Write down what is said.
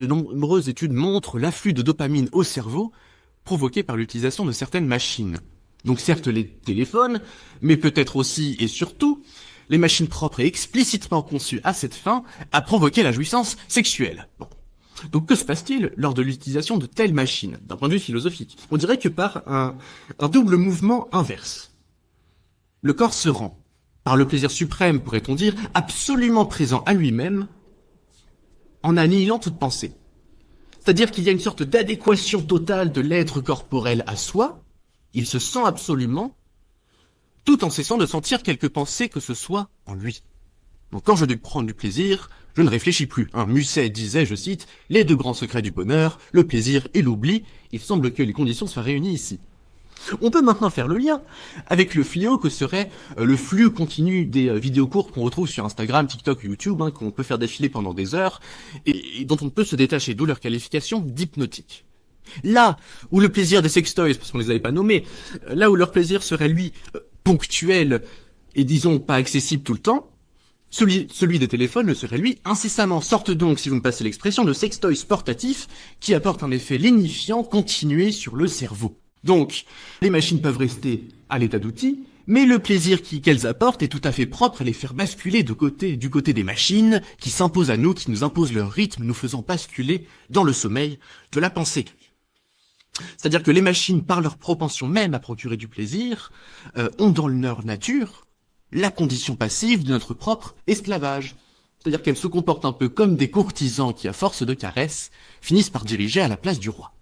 De nombreuses études montrent l'afflux de dopamine au cerveau provoqué par l'utilisation de certaines machines. Donc certes les téléphones, mais peut-être aussi et surtout les machines propres et explicitement conçues à cette fin à provoquer la jouissance sexuelle. Bon. Donc que se passe-t-il lors de l'utilisation de telles machines, d'un point de vue philosophique? On dirait que par un double mouvement inverse. Le corps se rend, par le plaisir suprême pourrait-on dire, absolument présent à lui-même, en annihilant toute pensée. C'est-à-dire qu'il y a une sorte d'adéquation totale de l'être corporel à soi, il se sent absolument, tout en cessant de sentir quelque pensée que ce soit en lui. Donc quand je dois prendre du plaisir, je ne réfléchis plus. Musset disait, je cite, « Les deux grands secrets du bonheur, le plaisir et l'oubli, il semble que les conditions soient réunies ici. » On peut maintenant faire le lien avec le fléau que serait le flux continu des vidéos courtes qu'on retrouve sur Instagram, TikTok, YouTube, qu'on peut faire défiler pendant des heures, et dont on ne peut se détacher, d'où leur qualification d'hypnotique. Là où le plaisir des sextoys, parce qu'on les avait pas nommés, là où leur plaisir serait, lui, ponctuel, et disons pas accessible tout le temps, celui des téléphones le serait, lui, incessamment. Sorte donc, si vous me passez l'expression, de sextoy sportatif qui apporte un effet lénifiant continué sur le cerveau. Donc, les machines peuvent rester à l'état d'outils, mais le plaisir qu'elles apportent est tout à fait propre à les faire basculer du côté des machines qui s'imposent à nous, qui nous imposent leur rythme, nous faisant basculer dans le sommeil de la pensée. C'est-à-dire que les machines, par leur propension même à procurer du plaisir, ont dans leur nature la condition passive de notre propre esclavage. C'est-à-dire qu'elles se comportent un peu comme des courtisans qui, à force de caresses, finissent par diriger à la place du roi.